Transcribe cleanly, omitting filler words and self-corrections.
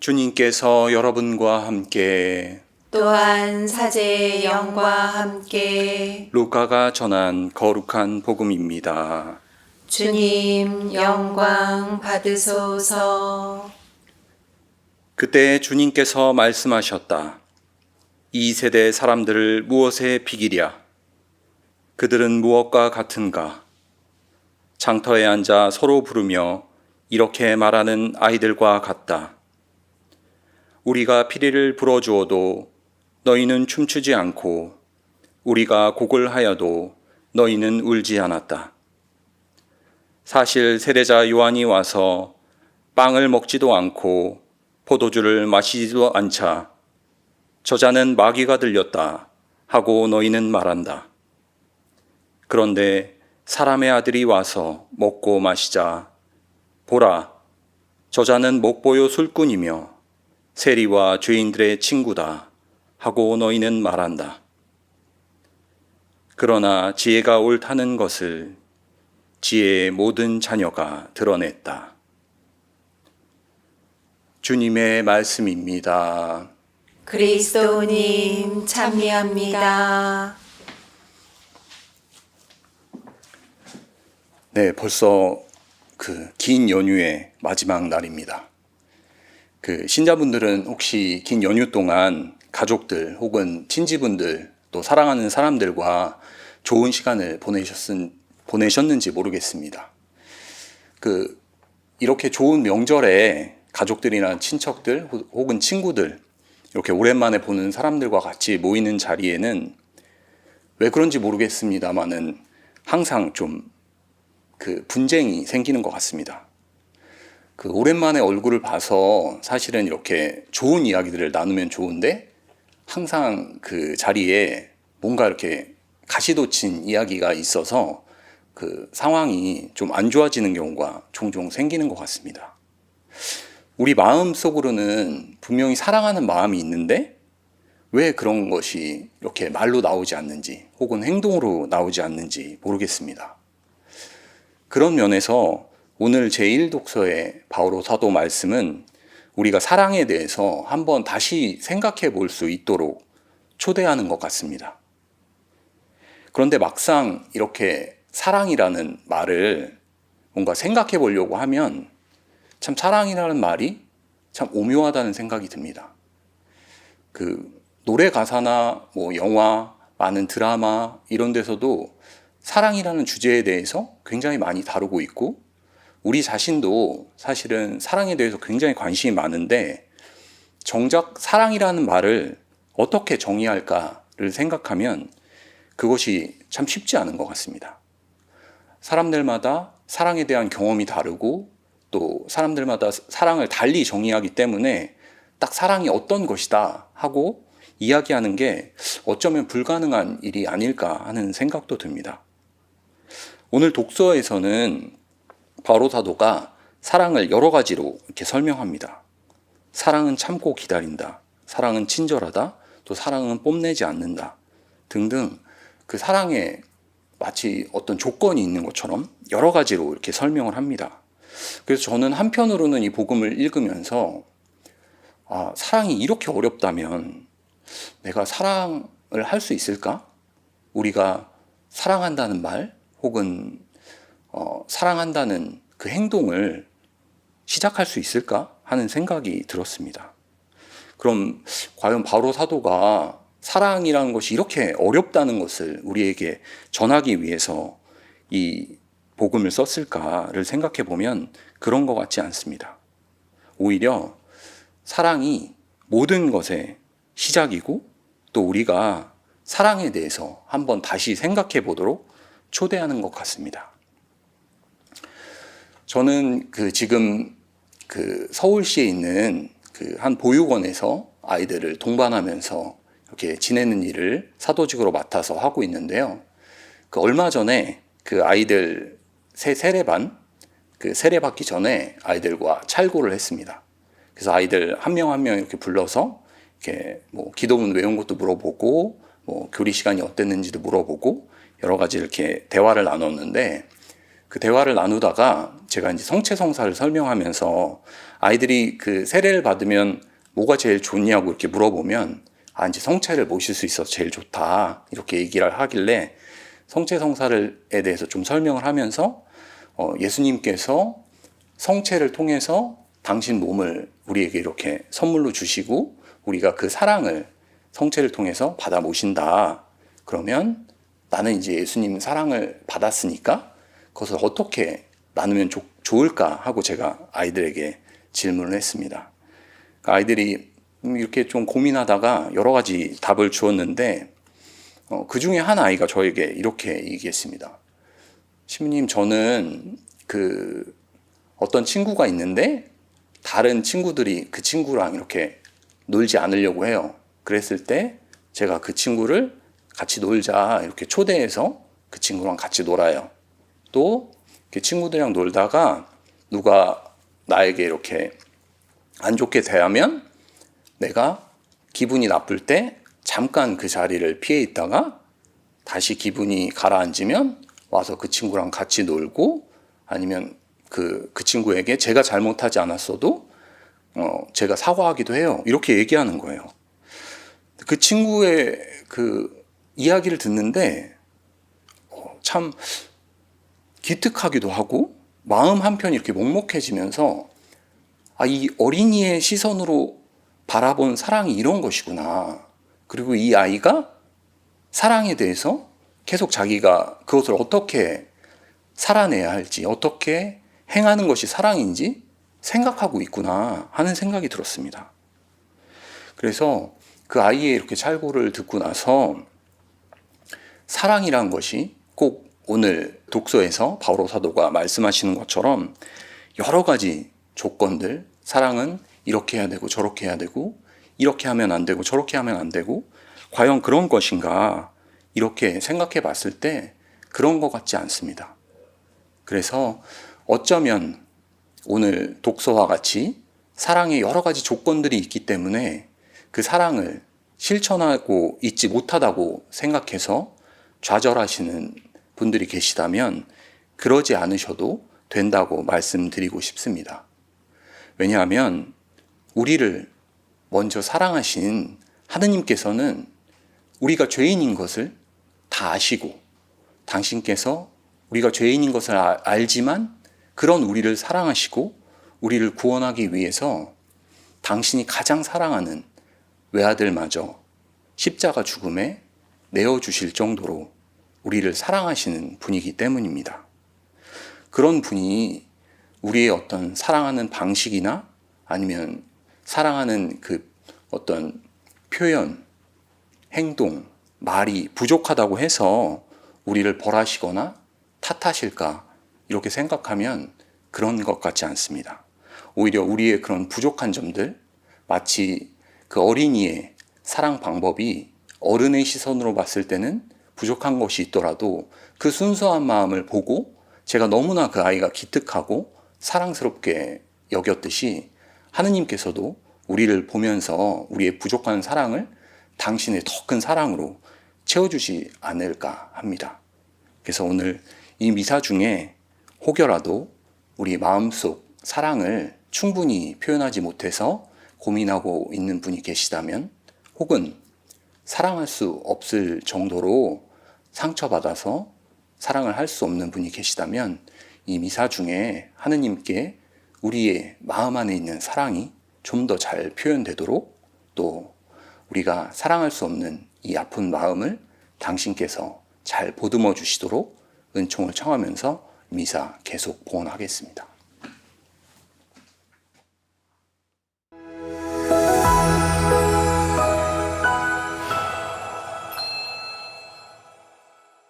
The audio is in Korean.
주님께서 여러분과 함께 또한 사제의 영과 함께 루카가 전한 거룩한 복음입니다. 주님 영광 받으소서. 그때 주님께서 말씀하셨다. 이 세대 사람들을 무엇에 비기랴? 그들은 무엇과 같은가? 장터에 앉아 서로 부르며 이렇게 말하는 아이들과 같다. 우리가 피리를 불어주어도 너희는 춤추지 않고 우리가 곡을 하여도 너희는 울지 않았다. 사실 세례자 요한이 와서 빵을 먹지도 않고 포도주를 마시지도 않자 저자는 마귀가 들렸다 하고 너희는 말한다. 그런데 사람의 아들이 와서 먹고 마시자 보라, 저자는 목보요 술꾼이며 세리와 죄인들의 친구다 하고 너희는 말한다. 그러나 지혜가 옳다는 것을 지혜의 모든 자녀가 드러냈다. 주님의 말씀입니다. 그리스도님 찬미합니다. 네, 벌써 긴 연휴의 마지막 날입니다. 신자분들은 혹시 긴 연휴 동안 가족들 혹은 친지분들 또 사랑하는 사람들과 좋은 시간을 보내셨는지 모르겠습니다. 이렇게 좋은 명절에 가족들이나 친척들 혹은 친구들 이렇게 오랜만에 보는 사람들과 같이 모이는 자리에는 왜 그런지 모르겠습니다만은 항상 좀 분쟁이 생기는 것 같습니다. 오랜만에 얼굴을 봐서 사실은 이렇게 좋은 이야기들을 나누면 좋은데 항상 그 자리에 뭔가 이렇게 가시돋친 이야기가 있어서 상황이 좀 안 좋아지는 경우가 종종 생기는 것 같습니다. 우리 마음 속으로는 분명히 사랑하는 마음이 있는데 왜 그런 것이 이렇게 말로 나오지 않는지 혹은 행동으로 나오지 않는지 모르겠습니다. 그런 면에서 오늘 제1독서의 바오로 사도 말씀은 우리가 사랑에 대해서 한번 다시 생각해 볼 수 있도록 초대하는 것 같습니다. 그런데 막상 이렇게 사랑이라는 말을 뭔가 생각해 보려고 하면 참 사랑이라는 말이 참 오묘하다는 생각이 듭니다. 노래 가사나 영화, 많은 드라마 이런 데서도 사랑이라는 주제에 대해서 굉장히 많이 다루고 있고 우리 자신도 사실은 사랑에 대해서 굉장히 관심이 많은데 정작 사랑이라는 말을 어떻게 정의할까를 생각하면 그것이 참 쉽지 않은 것 같습니다. 사람들마다 사랑에 대한 경험이 다르고 또 사람들마다 사랑을 달리 정의하기 때문에 딱 사랑이 어떤 것이다 하고 이야기하는 게 어쩌면 불가능한 일이 아닐까 하는 생각도 듭니다. 오늘 독서에서는 바오로 사도가 사랑을 여러 가지로 이렇게 설명합니다. 사랑은 참고 기다린다. 사랑은 친절하다. 또 사랑은 뽐내지 않는다. 등등 사랑에 마치 어떤 조건이 있는 것처럼 여러 가지로 이렇게 설명을 합니다. 그래서 저는 한편으로는 이 복음을 읽으면서 사랑이 이렇게 어렵다면 내가 사랑을 할 수 있을까? 우리가 사랑한다는 말 혹은 사랑한다는 그 행동을 시작할 수 있을까 하는 생각이 들었습니다. 그럼 과연 바오로 사도가 사랑이라는 것이 이렇게 어렵다는 것을 우리에게 전하기 위해서 이 복음을 썼을까를 생각해 보면 그런 것 같지 않습니다. 오히려 사랑이 모든 것의 시작이고 또 우리가 사랑에 대해서 한번 다시 생각해 보도록 초대하는 것 같습니다. 저는 지금 서울시에 있는 한 보육원에서 아이들을 동반하면서 이렇게 지내는 일을 사도직으로 맡아서 하고 있는데요. 얼마 전에 아이들 세례반, 세례받기 전에 아이들과 찰고를 했습니다. 그래서 아이들 한 명 한 명 이렇게 불러서 이렇게 기도문 외운 것도 물어보고 교리 시간이 어땠는지도 물어보고 여러 가지 이렇게 대화를 나눴는데 그 대화를 나누다가 제가 이제 성체성사를 설명하면서 아이들이 그 세례를 받으면 뭐가 제일 좋냐고 이렇게 물어보면 이제 성체를 모실 수 있어서 제일 좋다 이렇게 얘기를 하길래 성체성사에 대해서 좀 설명을 하면서 예수님께서 성체를 통해서 당신 몸을 우리에게 이렇게 선물로 주시고 우리가 그 사랑을 성체를 통해서 받아 모신다. 그러면 나는 이제 예수님 사랑을 받았으니까 그것을 어떻게 나누면 좋을까 하고 제가 아이들에게 질문을 했습니다. 아이들이 이렇게 좀 고민하다가 여러 가지 답을 주었는데 그 중에 한 아이가 저에게 이렇게 얘기했습니다. 신부님, 저는 그 어떤 친구가 있는데 다른 친구들이 그 친구랑 이렇게 놀지 않으려고 해요. 그랬을 때 제가 그 친구를 같이 놀자 이렇게 초대해서 그 친구랑 같이 놀아요. 또 그 친구들이랑 놀다가 누가 나에게 이렇게 안 좋게 대하면 내가 기분이 나쁠 때 잠깐 그 자리를 피해 있다가 다시 기분이 가라앉으면 와서 그 친구랑 같이 놀고 아니면 그 친구에게 제가 잘못하지 않았어도 제가 사과하기도 해요. 이렇게 얘기하는 거예요. 그 친구의 그 이야기를 듣는데 참 기특하기도 하고 마음 한편이 이렇게 먹먹해지면서 이 어린이의 시선으로 바라본 사랑이 이런 것이구나. 그리고 이 아이가 사랑에 대해서 계속 자기가 그것을 어떻게 살아내야 할지, 어떻게 행하는 것이 사랑인지 생각하고 있구나 하는 생각이 들었습니다. 그래서 그 아이의 이렇게 찰고를 듣고 나서 사랑이란 것이 꼭 오늘 독서에서 바오로 사도가 말씀하시는 것처럼 여러 가지 조건들, 사랑은 이렇게 해야 되고 저렇게 해야 되고 이렇게 하면 안 되고 저렇게 하면 안 되고 과연 그런 것인가 이렇게 생각해 봤을 때 그런 것 같지 않습니다. 그래서 어쩌면 오늘 독서와 같이 사랑에 여러 가지 조건들이 있기 때문에 그 사랑을 실천하고 있지 못하다고 생각해서 좌절하시는 분들이 계시다면 그러지 않으셔도 된다고 말씀드리고 싶습니다. 왜냐하면 우리를 먼저 사랑하신 하느님께서는 우리가 죄인인 것을 다 아시고 당신께서 우리가 죄인인 것을 알지만 그런 우리를 사랑하시고 우리를 구원하기 위해서 당신이 가장 사랑하는 외아들마저 십자가 죽음에 내어주실 정도로 우리를 사랑하시는 분이기 때문입니다. 그런 분이 우리의 어떤 사랑하는 방식이나 아니면 사랑하는 그 어떤 표현, 행동, 말이 부족하다고 해서 우리를 벌하시거나 탓하실까 이렇게 생각하면 그런 것 같지 않습니다. 오히려 우리의 그런 부족한 점들, 마치 그 어린이의 사랑 방법이 어른의 시선으로 봤을 때는 부족한 것이 있더라도 그 순수한 마음을 보고 제가 너무나 그 아이가 기특하고 사랑스럽게 여겼듯이 하느님께서도 우리를 보면서 우리의 부족한 사랑을 당신의 더 큰 사랑으로 채워주지 않을까 합니다. 그래서 오늘 이 미사 중에 혹여라도 우리 마음속 사랑을 충분히 표현하지 못해서 고민하고 있는 분이 계시다면 혹은 사랑할 수 없을 정도로 상처받아서 사랑을 할 수 없는 분이 계시다면 이 미사 중에 하느님께 우리의 마음 안에 있는 사랑이 좀 더 잘 표현되도록 또 우리가 사랑할 수 없는 이 아픈 마음을 당신께서 잘 보듬어 주시도록 은총을 청하면서 미사 계속 봉헌하겠습니다.